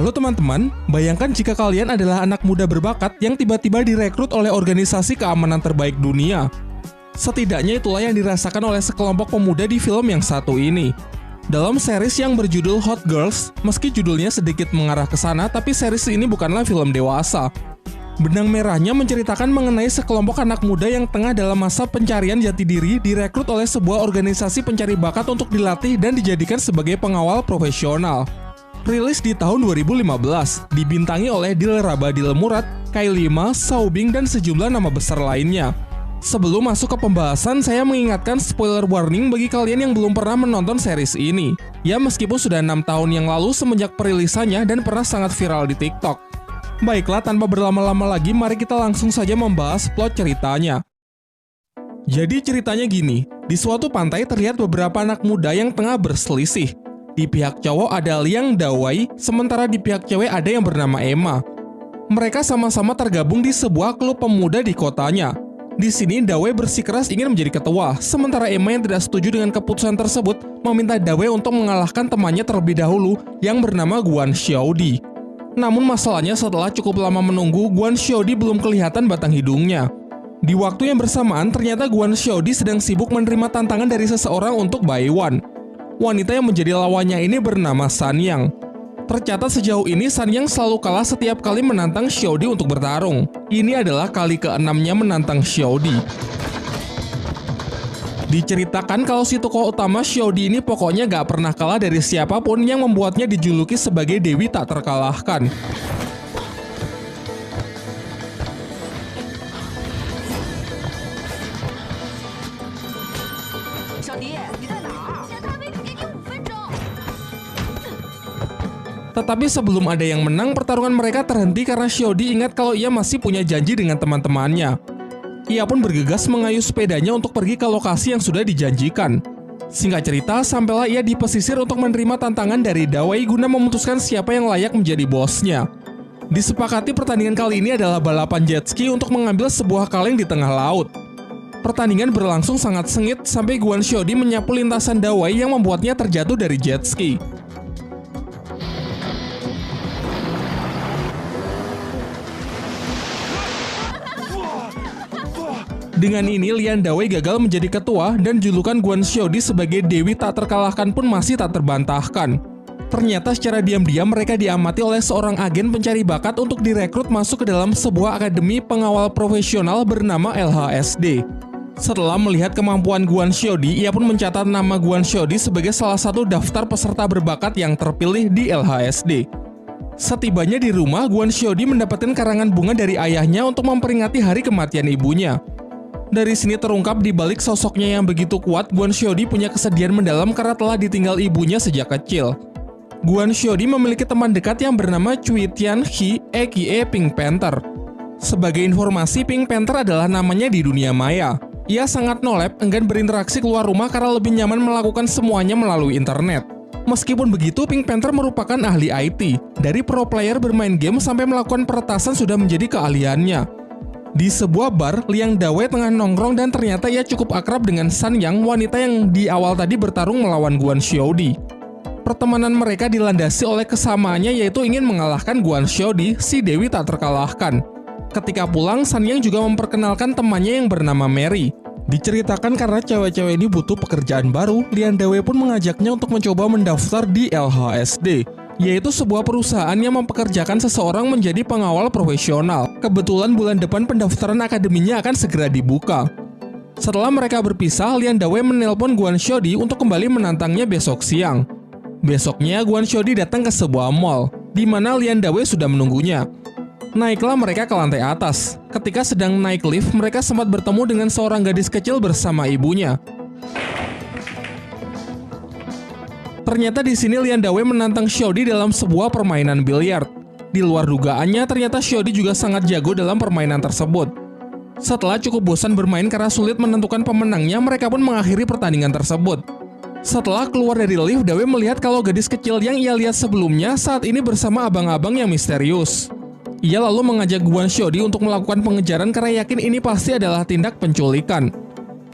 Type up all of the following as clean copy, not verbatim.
Halo teman-teman, bayangkan jika kalian adalah anak muda berbakat yang tiba-tiba direkrut oleh organisasi keamanan terbaik dunia. Setidaknya itulah yang dirasakan oleh sekelompok pemuda di film yang satu ini. Dalam series yang berjudul Hot Girls, meski judulnya sedikit mengarah ke sana, tapi series ini bukanlah film dewasa. Benang merahnya menceritakan mengenai sekelompok anak muda yang tengah dalam masa pencarian jati diri direkrut oleh sebuah organisasi pencari bakat untuk dilatih dan dijadikan sebagai pengawal profesional. Rilis di tahun 2015, dibintangi oleh Dilraba Dilmurad, Kylie Ma, Xiaobing, dan sejumlah nama besar lainnya. Sebelum masuk ke pembahasan, saya mengingatkan spoiler warning bagi kalian yang belum pernah menonton series ini. Ya, meskipun sudah 6 tahun yang lalu semenjak perilisannya dan pernah sangat viral di TikTok. Baiklah, tanpa berlama-lama lagi, mari kita langsung saja membahas plot ceritanya. Jadi ceritanya gini, di suatu pantai terlihat beberapa anak muda yang tengah berselisih. Di pihak cowok ada Liang Dawei, sementara di pihak cewek ada yang bernama Emma. Mereka sama-sama tergabung di sebuah klub pemuda di kotanya. Di sini Dawei bersikeras ingin menjadi ketua, sementara Emma yang tidak setuju dengan keputusan tersebut meminta Dawei untuk mengalahkan temannya terlebih dahulu yang bernama Guan Xiaodi. Namun masalahnya setelah cukup lama menunggu, Guan Xiaodi belum kelihatan batang hidungnya. Di waktu yang bersamaan, ternyata Guan Xiaodi sedang sibuk menerima tantangan dari seseorang untuk Baiwan. Wanita yang menjadi lawannya ini bernama Sanyang. Tercatat sejauh ini Sanyang selalu kalah setiap kali menantang Xiaodi untuk bertarung. Ini adalah kali ke-6-nya menantang Xiaodi. Diceritakan kalau si tokoh utama Xiaodi ini pokoknya gak pernah kalah dari siapapun yang membuatnya dijuluki sebagai Dewi tak terkalahkan. Tetapi sebelum ada yang menang, pertarungan mereka terhenti karena Xiaodi ingat kalau ia masih punya janji dengan teman-temannya. Ia pun bergegas mengayuh sepedanya untuk pergi ke lokasi yang sudah dijanjikan. Singkat cerita, sampailah ia di pesisir untuk menerima tantangan dari Dawei guna memutuskan siapa yang layak menjadi bosnya. Disepakati pertandingan kali ini adalah balapan jet ski untuk mengambil sebuah kaleng di tengah laut. Pertandingan berlangsung sangat sengit sampai Guan Xiaodi menyapu lintasan Dawei yang membuatnya terjatuh dari jet ski. Dengan ini, Liang Dawei gagal menjadi ketua dan julukan Guan Xiaodi sebagai Dewi tak terkalahkan pun masih tak terbantahkan. Ternyata secara diam-diam mereka diamati oleh seorang agen pencari bakat untuk direkrut masuk ke dalam sebuah akademi pengawal profesional bernama LHSD. Setelah melihat kemampuan Guan Xiaodi, ia pun mencatat nama Guan Xiaodi sebagai salah satu daftar peserta berbakat yang terpilih di LHSD. Setibanya di rumah, Guan Xiaodi mendapatkan karangan bunga dari ayahnya untuk memperingati hari kematian ibunya. Dari sini terungkap di balik sosoknya yang begitu kuat, Guan Xiaodi punya kesedihan mendalam karena telah ditinggal ibunya sejak kecil. Guan Xiaodi memiliki teman dekat yang bernama Cui Tianhe, aka Pink Panther. Sebagai informasi, Pink Panther adalah namanya di dunia maya. Ia sangat nolep, enggan berinteraksi keluar rumah karena lebih nyaman melakukan semuanya melalui internet. Meskipun begitu, Pink Panther merupakan ahli IT. Dari pro player bermain game sampai melakukan peretasan sudah menjadi keahliannya. Di sebuah bar, Liang Dawei tengah nongkrong dan ternyata ia cukup akrab dengan Sanyang, wanita yang di awal tadi bertarung melawan Guan Xiaodi. Pertemanan mereka dilandasi oleh kesamaannya yaitu ingin mengalahkan Guan Xiaodi, si Dewi tak terkalahkan. Ketika pulang, Sanyang juga memperkenalkan temannya yang bernama Mary. Diceritakan karena cewek-cewek ini butuh pekerjaan baru, Liang Dawei pun mengajaknya untuk mencoba mendaftar di LHSD. Yaitu sebuah perusahaan yang mempekerjakan seseorang menjadi pengawal profesional. Kebetulan bulan depan pendaftaran akademinya akan segera dibuka. Setelah mereka berpisah, Liang Dawei menelpon Guan Xiaodi untuk kembali menantangnya besok siang. Besoknya, Guan Xiaodi datang ke sebuah mall, di mana Liang Dawei sudah menunggunya. Naiklah mereka ke lantai atas. Ketika sedang naik lift, mereka sempat bertemu dengan seorang gadis kecil bersama ibunya. Ternyata di sini Liang Dawei menantang Xiaodi dalam sebuah permainan biliar. Di luar dugaannya, ternyata Xiaodi juga sangat jago dalam permainan tersebut. Setelah cukup bosan bermain karena sulit menentukan pemenangnya, mereka pun mengakhiri pertandingan tersebut. Setelah keluar dari lift, Dawei melihat kalau gadis kecil yang ia lihat sebelumnya saat ini bersama abang-abang yang misterius. Ia lalu mengajak Guan Xiaodi untuk melakukan pengejaran karena yakin ini pasti adalah tindak penculikan.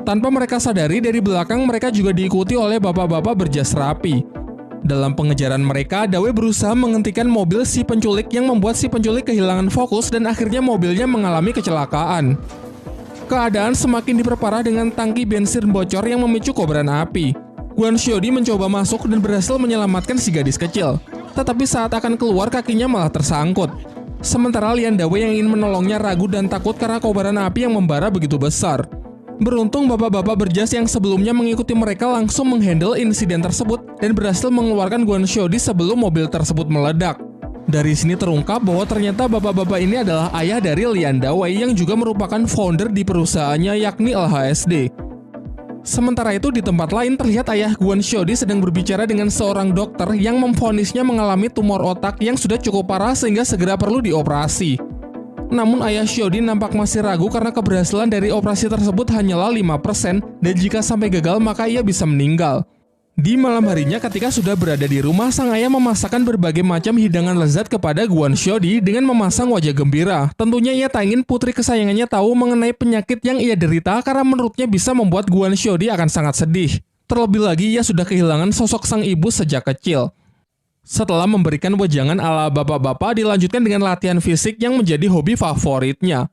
Tanpa mereka sadari, dari belakang mereka juga diikuti oleh bapak-bapak berjas rapi. Dalam pengejaran mereka, Dawei berusaha menghentikan mobil si penculik yang membuat si penculik kehilangan fokus dan akhirnya mobilnya mengalami kecelakaan. Keadaan semakin diperparah dengan tangki bensin bocor yang memicu kobaran api. Guan Xiaodi mencoba masuk dan berhasil menyelamatkan si gadis kecil. Tetapi saat akan keluar kakinya malah tersangkut. Sementara Lian Dawei yang ingin menolongnya ragu dan takut karena kobaran api yang membara begitu besar. Beruntung bapak-bapak berjas yang sebelumnya mengikuti mereka langsung menghandle insiden tersebut dan berhasil mengeluarkan Guan Xiaodi sebelum mobil tersebut meledak. Dari sini terungkap bahwa ternyata bapak-bapak ini adalah ayah dari Lian Dawei yang juga merupakan founder di perusahaannya yakni LHSD. Sementara itu di tempat lain terlihat ayah Guan Xiaodi sedang berbicara dengan seorang dokter yang memvonisnya mengalami tumor otak yang sudah cukup parah sehingga segera perlu dioperasi. Namun ayah Xiaodi nampak masih ragu karena keberhasilan dari operasi tersebut hanyalah 5% dan jika sampai gagal maka ia bisa meninggal. Di malam harinya ketika sudah berada di rumah, sang ayah memasakkan berbagai macam hidangan lezat kepada Guan Xiaodi dengan memasang wajah gembira. Tentunya ia tak ingin putri kesayangannya tahu mengenai penyakit yang ia derita karena menurutnya bisa membuat Guan Xiaodi akan sangat sedih. Terlebih lagi ia sudah kehilangan sosok sang ibu sejak kecil. Setelah memberikan wejangan ala bapak-bapak, dilanjutkan dengan latihan fisik yang menjadi hobi favoritnya.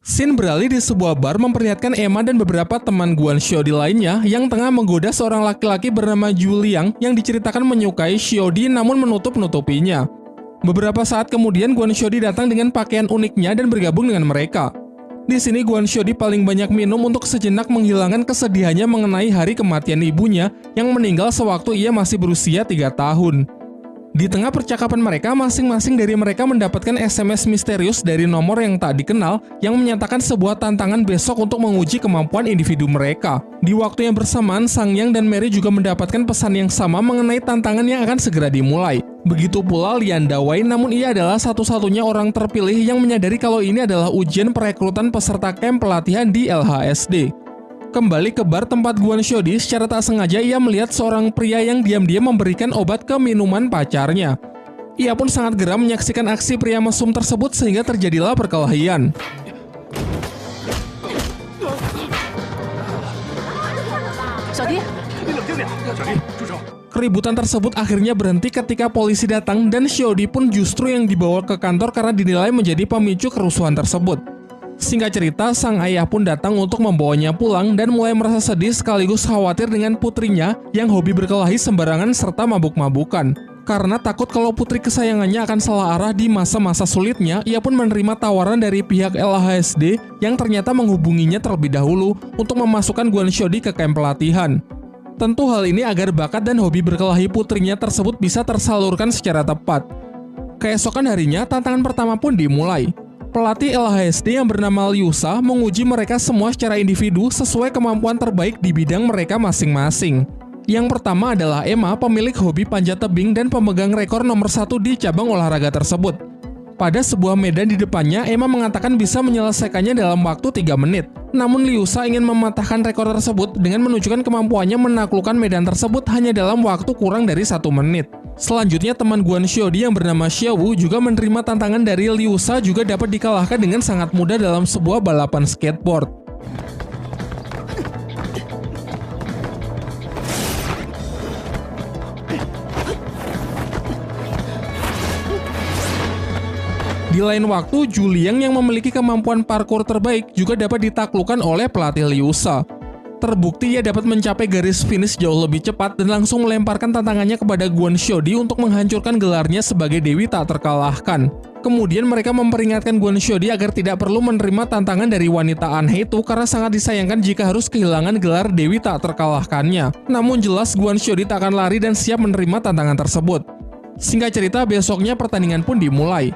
Scene beralih di sebuah bar memperlihatkan Emma dan beberapa teman Guan Xiaodi lainnya yang tengah menggoda seorang laki-laki bernama Juliang yang diceritakan menyukai Xiaodi namun menutup-nutupinya. Beberapa saat kemudian Guan Xiaodi datang dengan pakaian uniknya dan bergabung dengan mereka. Di sini Guan Xiaodi paling banyak minum untuk sejenak menghilangkan kesedihannya mengenai hari kematian ibunya yang meninggal sewaktu ia masih berusia 3 tahun. Di tengah percakapan mereka, masing-masing dari mereka mendapatkan SMS misterius dari nomor yang tak dikenal yang menyatakan sebuah tantangan besok untuk menguji kemampuan individu mereka. Di waktu yang bersamaan, Sang Yang dan Mary juga mendapatkan pesan yang sama mengenai tantangan yang akan segera dimulai. Begitu pula Lian Dawei, namun ia adalah satu-satunya orang terpilih yang menyadari kalau ini adalah ujian perekrutan peserta camp pelatihan di LHSD. Kembali ke bar tempat Guan Xiaodi, secara tak sengaja ia melihat seorang pria yang diam-diam memberikan obat ke minuman pacarnya. Ia pun sangat geram menyaksikan aksi pria mesum tersebut sehingga terjadilah perkelahian. Keributan tersebut akhirnya berhenti ketika polisi datang dan Xiaodi pun justru yang dibawa ke kantor karena dinilai menjadi pemicu kerusuhan tersebut. Singkat cerita, sang ayah pun datang untuk membawanya pulang dan mulai merasa sedih sekaligus khawatir dengan putrinya yang hobi berkelahi sembarangan serta mabuk-mabukan. Karena takut kalau putri kesayangannya akan salah arah di masa-masa sulitnya, ia pun menerima tawaran dari pihak LHSD yang ternyata menghubunginya terlebih dahulu untuk memasukkan Guan Xiaodi ke kamp pelatihan. Tentu hal ini agar bakat dan hobi berkelahi putrinya tersebut bisa tersalurkan secara tepat. Keesokan harinya, tantangan pertama pun dimulai. Pelatih LHSD yang bernama Liu Sha menguji mereka semua secara individu sesuai kemampuan terbaik di bidang mereka masing-masing. Yang pertama adalah Emma, pemilik hobi panjat tebing dan pemegang rekor nomor 1 di cabang olahraga tersebut. Pada sebuah medan di depannya, Emma mengatakan bisa menyelesaikannya dalam waktu 3 menit. Namun Liu Sha ingin mematahkan rekor tersebut dengan menunjukkan kemampuannya menaklukkan medan tersebut hanya dalam waktu kurang dari 1 menit. Selanjutnya teman Guan Xiaodi yang bernama Xiaowu juga menerima tantangan dari Liu Sha juga dapat dikalahkan dengan sangat mudah dalam sebuah balapan skateboard. Di lain waktu, Juliang yang memiliki kemampuan parkour terbaik juga dapat ditaklukkan oleh pelatih Liu Sha. Terbukti ia dapat mencapai garis finish jauh lebih cepat dan langsung melemparkan tantangannya kepada Guan Xiaodi untuk menghancurkan gelarnya sebagai Dewi tak terkalahkan. Kemudian mereka memperingatkan Guan Xiaodi agar tidak perlu menerima tantangan dari wanita aneh itu karena sangat disayangkan jika harus kehilangan gelar Dewi tak terkalahkannya. Namun jelas Guan Xiaodi tak akan lari dan siap menerima tantangan tersebut. Singkat cerita, besoknya pertandingan pun dimulai.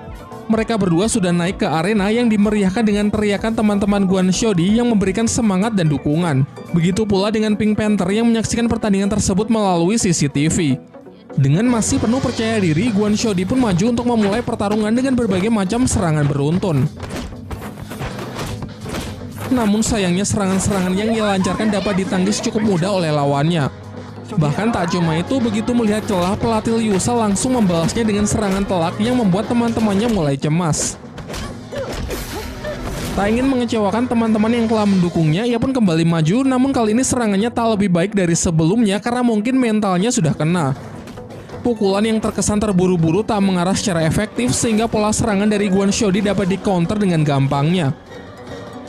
Mereka berdua sudah naik ke arena yang dimeriahkan dengan teriakan teman-teman Guan Xiaodi yang memberikan semangat dan dukungan. Begitu pula dengan Pink Panther yang menyaksikan pertandingan tersebut melalui CCTV. Dengan masih penuh percaya diri, Guan Xiaodi pun maju untuk memulai pertarungan dengan berbagai macam serangan beruntun. Namun sayangnya serangan-serangan yang ia lancarkan dapat ditangkis cukup mudah oleh lawannya. Bahkan tak cuma itu, begitu melihat celah, pelatih Liu Sha langsung membalasnya dengan serangan telak yang membuat teman-temannya mulai cemas. Tak ingin mengecewakan teman-teman yang telah mendukungnya, ia pun kembali maju, namun kali ini serangannya tak lebih baik dari sebelumnya karena mungkin mentalnya sudah kena. pukulan yang terkesan terburu-buru tak mengarah secara efektif sehingga pola serangan dari Guan Xiaodi dapat di-counter dengan gampangnya.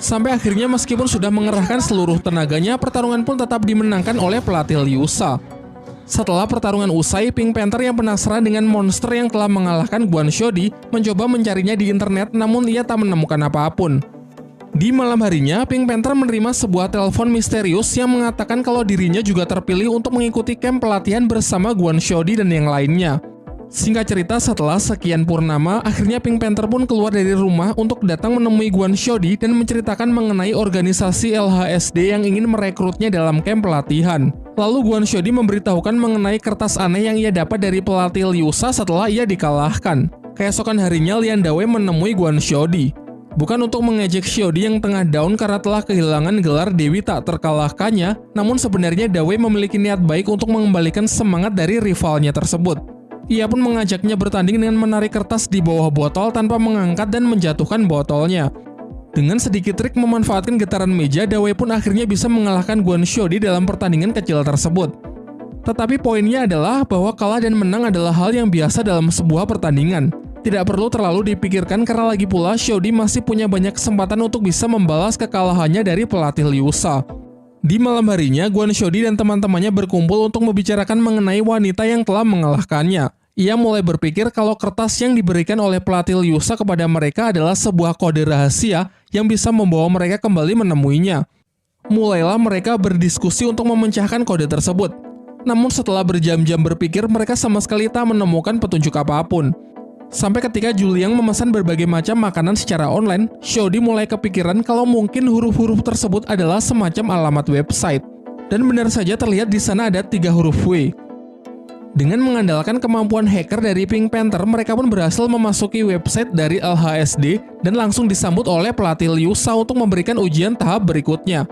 Sampai akhirnya meskipun sudah mengerahkan seluruh tenaganya, pertarungan pun tetap dimenangkan oleh pelatih Liu Sha. Setelah pertarungan usai, Pink Panther yang penasaran dengan monster yang telah mengalahkan Guan Xiaodi mencoba mencarinya di internet, namun ia tak menemukan apapun. Di malam harinya, Pink Panther menerima sebuah telepon misterius yang mengatakan kalau dirinya juga terpilih untuk mengikuti camp pelatihan bersama Guan Xiaodi dan yang lainnya. Singkat cerita, setelah sekian purnama, akhirnya Pink Panther pun keluar dari rumah untuk datang menemui Guan Xiaodi dan menceritakan mengenai organisasi LHSD yang ingin merekrutnya dalam camp pelatihan. Lalu Guan Xiaodi memberitahukan mengenai kertas aneh yang ia dapat dari pelatih Liu Sha setelah ia dikalahkan. Keesokan harinya, Lian Dawei menemui Guan Xiaodi. Bukan untuk mengejek Xiaodi yang tengah down karena telah kehilangan gelar Dewi tak terkalahkannya, namun sebenarnya Dawei memiliki niat baik untuk mengembalikan semangat dari rivalnya tersebut. Ia pun mengajaknya bertanding dengan menarik kertas di bawah botol tanpa mengangkat dan menjatuhkan botolnya. Dengan sedikit trik memanfaatkan getaran meja, Dawei pun akhirnya bisa mengalahkan Guan Xiaodi dalam pertandingan kecil tersebut. Tetapi poinnya adalah bahwa kalah dan menang adalah hal yang biasa dalam sebuah pertandingan. Tidak perlu terlalu dipikirkan karena lagi pula Xiaodi masih punya banyak kesempatan untuk bisa membalas kekalahannya dari pelatih Liu Sha. Di malam harinya, Guan Xiaodi dan teman-temannya berkumpul untuk membicarakan mengenai wanita yang telah mengalahkannya. Ia mulai berpikir kalau kertas yang diberikan oleh pelatih Liu Sha kepada mereka adalah sebuah kode rahasia yang bisa membawa mereka kembali menemuinya. Mulailah mereka berdiskusi untuk memecahkan kode tersebut. Namun setelah berjam-jam berpikir, mereka sama sekali tak menemukan petunjuk apapun. Sampai ketika Juliang memesan berbagai macam makanan secara online, Xiaodi mulai kepikiran kalau mungkin huruf-huruf tersebut adalah semacam alamat website. Dan benar saja terlihat di sana ada 3 huruf W. Dengan mengandalkan kemampuan hacker dari Pink Panther, mereka pun berhasil memasuki website dari LHSD dan langsung disambut oleh pelatih Liu Sha untuk memberikan ujian tahap berikutnya.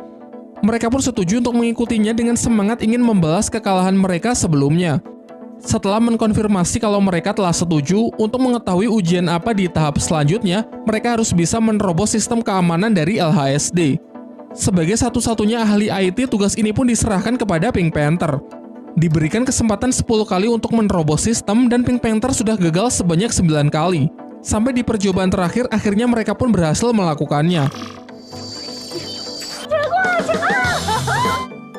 Mereka pun setuju untuk mengikutinya dengan semangat ingin membalas kekalahan mereka sebelumnya. Setelah mengkonfirmasi kalau mereka telah setuju untuk mengetahui ujian apa di tahap selanjutnya, mereka harus bisa menerobos sistem keamanan dari LHSD. Sebagai satu-satunya ahli IT, tugas ini pun diserahkan kepada Pink Panther. Diberikan kesempatan 10 kali untuk menerobos sistem dan Pink Panther sudah gagal sebanyak 9 kali. Sampai di percobaan terakhir, akhirnya mereka pun berhasil melakukannya.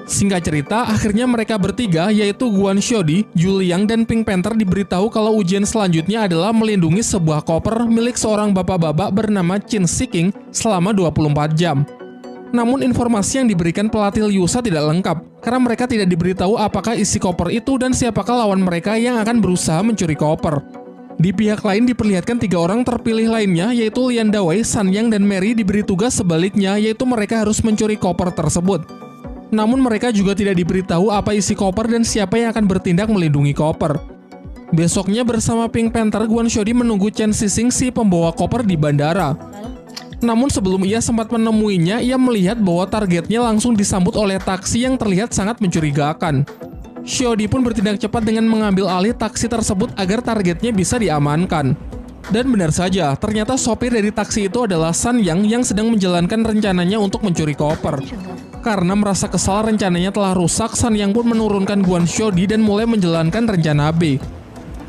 Singkat cerita, akhirnya mereka bertiga, yaitu Guan Xiaodi, Juliang, dan Pink Panther diberitahu kalau ujian selanjutnya adalah melindungi sebuah koper milik seorang bapak-bapak bernama Qin Shiking selama 24 jam. Namun informasi yang diberikan pelatih Liu Sha tidak lengkap, karena mereka tidak diberitahu apakah isi koper itu dan siapakah lawan mereka yang akan berusaha mencuri koper. Di pihak lain diperlihatkan 3 orang terpilih lainnya, yaitu Lian Dawei, San Yang, dan Mary diberi tugas sebaliknya, yaitu mereka harus mencuri koper tersebut. Namun mereka juga tidak diberitahu apa isi koper dan siapa yang akan bertindak melindungi koper. Besoknya bersama Pink Panther, Guan Xiaodi menunggu Chen Xixing si pembawa koper di bandara. Namun sebelum ia sempat menemuinya, ia melihat bahwa targetnya langsung disambut oleh taksi yang terlihat sangat mencurigakan. Xiaodi pun bertindak cepat dengan mengambil alih taksi tersebut agar targetnya bisa diamankan. Dan benar saja, ternyata sopir dari taksi itu adalah San yang sedang menjalankan rencananya untuk mencuri koper. Karena merasa kesal rencananya telah rusak, San Yang pun menurunkan Guan Xiaodi dan mulai menjalankan rencana B.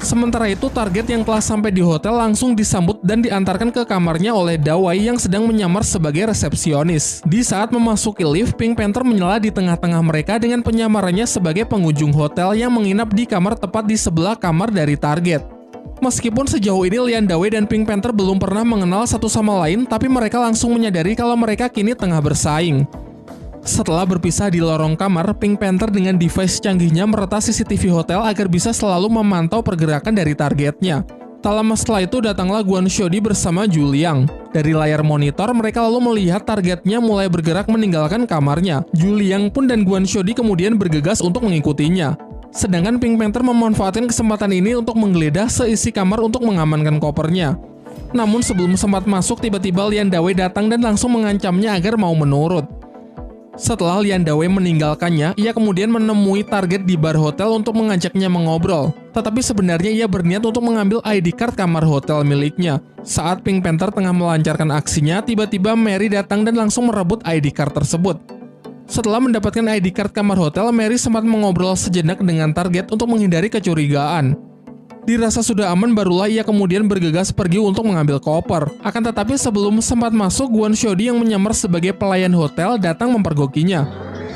Sementara itu, target yang telah sampai di hotel langsung disambut dan diantarkan ke kamarnya oleh Dawei yang sedang menyamar sebagai resepsionis. Di saat memasuki lift, Pink Panther menyela di tengah-tengah mereka dengan penyamarannya sebagai pengunjung hotel yang menginap di kamar tepat di sebelah kamar dari target. Meskipun sejauh ini Lian Dawei dan Pink Panther belum pernah mengenal satu sama lain, tapi mereka langsung menyadari kalau mereka kini tengah bersaing. Setelah berpisah di lorong kamar, Pink Panther dengan device canggihnya meretas CCTV hotel agar bisa selalu memantau pergerakan dari targetnya. Tak lama setelah itu datanglah Guan Xiaodi bersama Juliang. Dari layar monitor, mereka lalu melihat targetnya mulai bergerak meninggalkan kamarnya. Juliang pun dan Guan Xiaodi kemudian bergegas untuk mengikutinya. Sedangkan Pink Panther memanfaatkan kesempatan ini untuk menggeledah seisi kamar untuk mengamankan kopernya. Namun sebelum sempat masuk, tiba-tiba Lian Dawei datang dan langsung mengancamnya agar mau menurut. Setelah Lian Dawei meninggalkannya, ia kemudian menemui target di bar hotel untuk mengajaknya mengobrol. Tetapi sebenarnya ia berniat untuk mengambil ID card kamar hotel miliknya. Saat Pink Panther tengah melancarkan aksinya, tiba-tiba Mary datang dan langsung merebut ID card tersebut. Setelah mendapatkan ID card kamar hotel, Mary sempat mengobrol sejenak dengan target untuk menghindari kecurigaan. Dirasa sudah aman, barulah ia kemudian bergegas pergi untuk mengambil koper. Akan tetapi sebelum sempat masuk, Kwon Shodi yang menyamar sebagai pelayan hotel datang mempergokinya.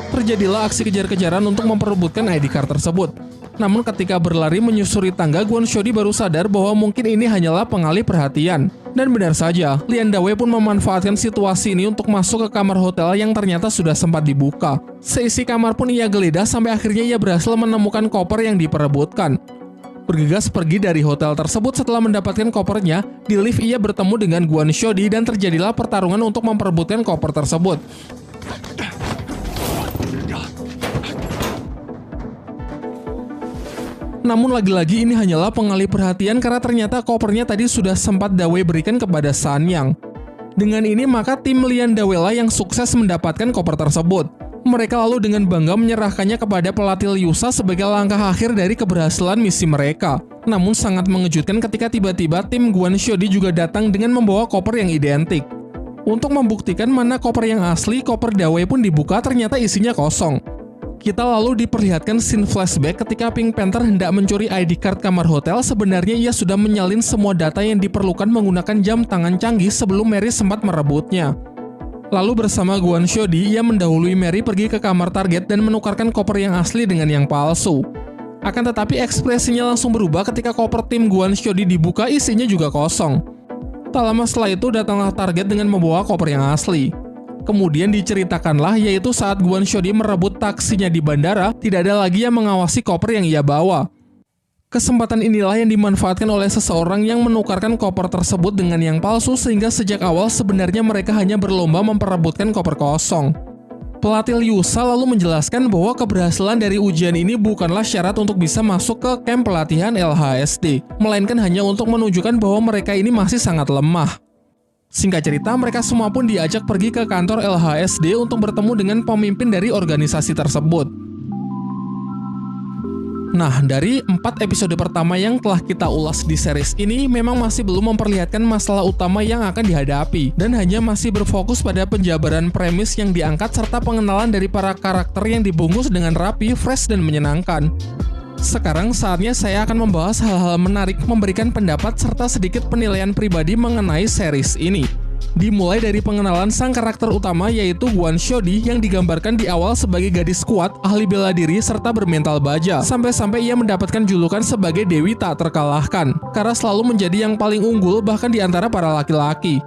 Terjadilah aksi kejar-kejaran untuk memperebutkan ID card tersebut. Namun ketika berlari menyusuri tangga, Kwon Shodi baru sadar bahwa mungkin ini hanyalah pengalih perhatian. Dan benar saja, Lian Dawei pun memanfaatkan situasi ini untuk masuk ke kamar hotel yang ternyata sudah sempat dibuka. Seisi kamar pun ia geledah sampai akhirnya ia berhasil menemukan koper yang diperebutkan. Bergegas pergi dari hotel tersebut setelah mendapatkan kopernya, di lift ia bertemu dengan Kwon Shodi dan terjadilah pertarungan untuk memperebutkan koper tersebut. Namun lagi-lagi ini hanyalah pengalih perhatian karena ternyata kopernya tadi sudah sempat Dawei berikan kepada Sanyang. Dengan ini maka tim Lian Dawei lah yang sukses mendapatkan koper tersebut. Mereka lalu dengan bangga menyerahkannya kepada pelatih Liusa sebagai langkah akhir dari keberhasilan misi mereka. Namun sangat mengejutkan ketika tiba-tiba tim Kwon Shodi juga datang dengan membawa koper yang identik. Untuk membuktikan mana koper yang asli, koper Dawei pun dibuka, ternyata isinya kosong. Kita lalu diperlihatkan scene flashback ketika Pink Panther hendak mencuri ID card kamar hotel. Sebenarnya ia sudah menyalin semua data yang diperlukan menggunakan jam tangan canggih sebelum Mary sempat merebutnya. Lalu bersama Kwon Shodi, ia mendahului Mary pergi ke kamar target dan menukarkan koper yang asli dengan yang palsu. Akan tetapi ekspresinya langsung berubah ketika koper tim Kwon Shodi dibuka, isinya juga kosong. Tak lama setelah itu datanglah target dengan membawa koper yang asli. Kemudian diceritakanlah yaitu saat Kwon Shodi merebut taksinya di bandara, tidak ada lagi yang mengawasi koper yang ia bawa. Kesempatan inilah yang dimanfaatkan oleh seseorang yang menukarkan koper tersebut dengan yang palsu sehingga sejak awal sebenarnya mereka hanya berlomba memperebutkan koper kosong. Pelatih Liusa lalu menjelaskan bahwa keberhasilan dari ujian ini bukanlah syarat untuk bisa masuk ke camp pelatihan LHSD, melainkan hanya untuk menunjukkan bahwa mereka ini masih sangat lemah. Singkat cerita, mereka semua pun diajak pergi ke kantor LHSD untuk bertemu dengan pemimpin dari organisasi tersebut. Nah, dari 4 episode pertama yang telah kita ulas di series ini memang masih belum memperlihatkan masalah utama yang akan dihadapi dan hanya masih berfokus pada penjabaran premis yang diangkat serta pengenalan dari para karakter yang dibungkus dengan rapi, fresh, dan menyenangkan. Sekarang saatnya saya akan membahas hal-hal menarik, memberikan pendapat serta sedikit penilaian pribadi mengenai series ini. Dimulai dari pengenalan sang karakter utama yaitu Kwon Shodi yang digambarkan di awal sebagai gadis kuat, ahli bela diri, serta bermental baja. Sampai-sampai ia mendapatkan julukan sebagai Dewi tak terkalahkan, karena selalu menjadi yang paling unggul bahkan di antara para laki-laki.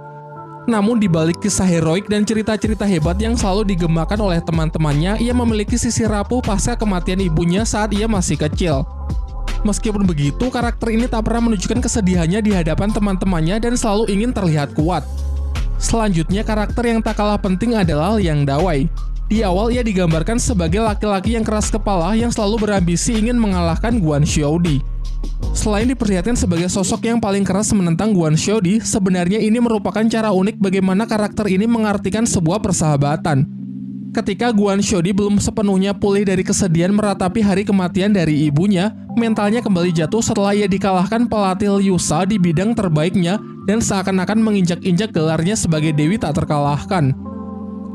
Namun di balik kisah heroik dan cerita-cerita hebat yang selalu digemakan oleh teman-temannya, ia memiliki sisi rapuh pasca kematian ibunya saat ia masih kecil. Meskipun begitu, karakter ini tak pernah menunjukkan kesedihannya di hadapan teman-temannya dan selalu ingin terlihat kuat. Selanjutnya, karakter yang tak kalah penting adalah Lian Dawei. Di awal ia digambarkan sebagai laki-laki yang keras kepala yang selalu berambisi ingin mengalahkan Kwon Shodi. Selain diperlihatkan sebagai sosok yang paling keras menentang Kwon Shodi, sebenarnya ini merupakan cara unik bagaimana karakter ini mengartikan sebuah persahabatan. Ketika Kwon Shodi belum sepenuhnya pulih dari kesedihan meratapi hari kematian dari ibunya, mentalnya kembali jatuh setelah ia dikalahkan pelatih Liusa di bidang terbaiknya dan seakan-akan menginjak-injak gelarnya sebagai Dewi tak terkalahkan.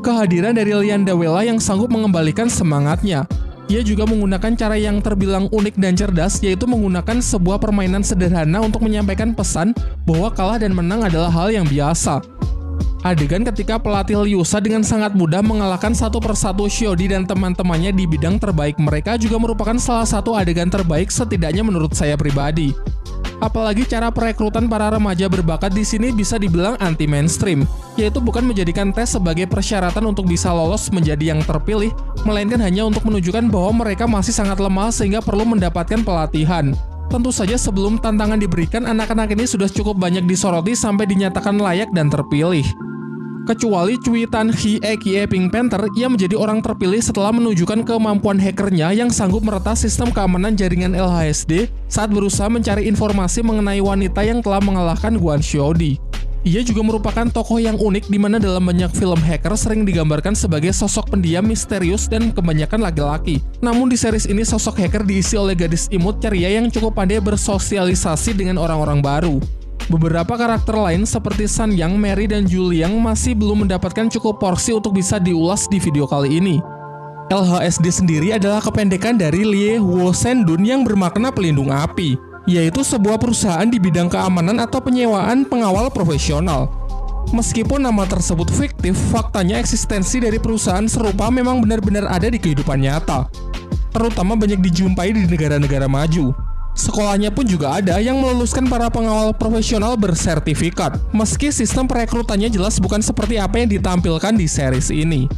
Kehadiran dari Lian Dawei yang sanggup mengembalikan semangatnya. Ia juga menggunakan cara yang terbilang unik dan cerdas, yaitu menggunakan sebuah permainan sederhana untuk menyampaikan pesan bahwa kalah dan menang adalah hal yang biasa. Adegan ketika pelatih Liusa dengan sangat mudah mengalahkan satu persatu Shodi dan teman-temannya di bidang terbaik mereka juga merupakan salah satu adegan terbaik setidaknya menurut saya pribadi. Apalagi cara perekrutan para remaja berbakat di sini bisa dibilang anti-mainstream, yaitu bukan menjadikan tes sebagai persyaratan untuk bisa lolos menjadi yang terpilih, melainkan hanya untuk menunjukkan bahwa mereka masih sangat lemah sehingga perlu mendapatkan pelatihan. Tentu saja sebelum tantangan diberikan, anak-anak ini sudah cukup banyak disoroti sampai dinyatakan layak dan terpilih. Kecuali Cui Tan Hee aka Pink Panther, ia menjadi orang terpilih setelah menunjukkan kemampuan hackernya yang sanggup meretas sistem keamanan jaringan LHSD saat berusaha mencari informasi mengenai wanita yang telah mengalahkan Kwon Shodi. Ia juga merupakan tokoh yang unik di mana dalam banyak film hacker sering digambarkan sebagai sosok pendiam, misterius, dan kebanyakan laki-laki. Namun di series ini sosok hacker diisi oleh gadis imut ceria yang cukup pandai bersosialisasi dengan orang-orang baru. Beberapa karakter lain seperti Sanyang, Mary, dan Juliang masih belum mendapatkan cukup porsi untuk bisa diulas di video kali ini. LHSD sendiri adalah kependekan dari Lie Wo Sendun yang bermakna pelindung api. yaitu sebuah perusahaan di bidang keamanan atau penyewaan pengawal profesional. Meskipun nama tersebut fiktif, faktanya eksistensi dari perusahaan serupa memang benar-benar ada di kehidupan nyata, terutama banyak dijumpai di negara-negara maju. Sekolahnya pun juga ada yang meluluskan para pengawal profesional bersertifikat, meski sistem perekrutannya jelas bukan seperti apa yang ditampilkan di series ini.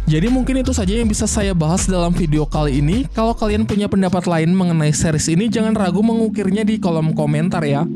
Jadi mungkin itu saja yang bisa saya bahas dalam video kali ini. Kalau kalian punya pendapat lain mengenai series ini, jangan ragu mengukirnya di kolom komentar ya.